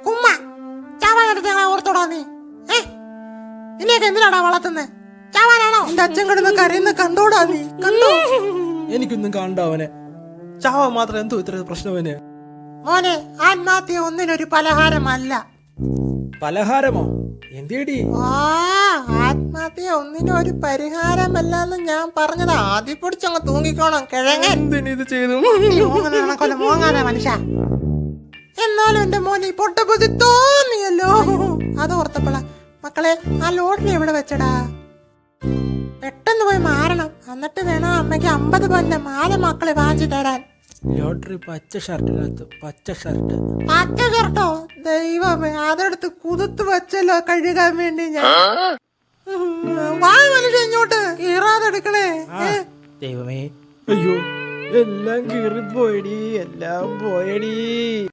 കുമ്മ ചാവാനെടുത്ത് ഞങ്ങളെ ഓർത്തോടാ നീ. ഇനിയൊക്കെ എന്തിനാടാ വളർത്തുന്നത്? ചാവാനാണോ? എന്റെ അച്ഛൻ കിടന്ന് കരയുന്ന കണ്ടോടാ നീ? കണ്ടോ? എനിക്കൊന്നും കണ്ട അവനെ. ചാവാൻ മാത്രം എന്തോ ഇത്ര പ്രശ്നവന്? മോനെ, ആത്മഹത്യ ഒന്നിനൊരു പലഹാരമല്ല. പലഹാരമോ? എന്തേടി? ആത്മഹത്യ ഒന്നിനും ഒരു പരിഹാരമല്ലെന്ന് ഞാൻ പറഞ്ഞതാ. ആദ്യം പൊടിച്ചങ്ങ് തൂങ്ങിക്കോണം കിഴങ്ങൻ. എന്തിനിത് ചെയ്തു? മോങ്ങാനാ മനുഷ്യ. എന്നാലും എന്റെ മോനെ പൊട്ടപ്പുതി തോന്നിയല്ലോ. അത് ഓർത്തപ്പോളാ. മക്കളെ, ആ ലോട്ടറി എവിടെ വെച്ചടാ? പെട്ടെന്ന് പോയി മാറണം. എന്നിട്ട് വേണം അമ്മയ്ക്ക് 50 പവന്റെ മാല മക്കളെ വാങ്ങിച്ചു തരാൻ. ലോട്ടറി പച്ച ഷർട്ടിനകത്ത്. പച്ച ഷർട്ട്. പച്ച ഷർട്ടോ? ദൈവമേ, അതെടുത്ത് കുതിർത്ത് വെച്ചല്ലോ കഴുകാൻ വേണ്ടി ഞാൻ. വാ മനുഷ്യ, ഇങ്ങോട്ട് കീറാതെടുക്കണേ. ദൈവമേ, അയ്യോ, എല്ലാം കീറിപ്പോയടി, എല്ലാം പോയടി.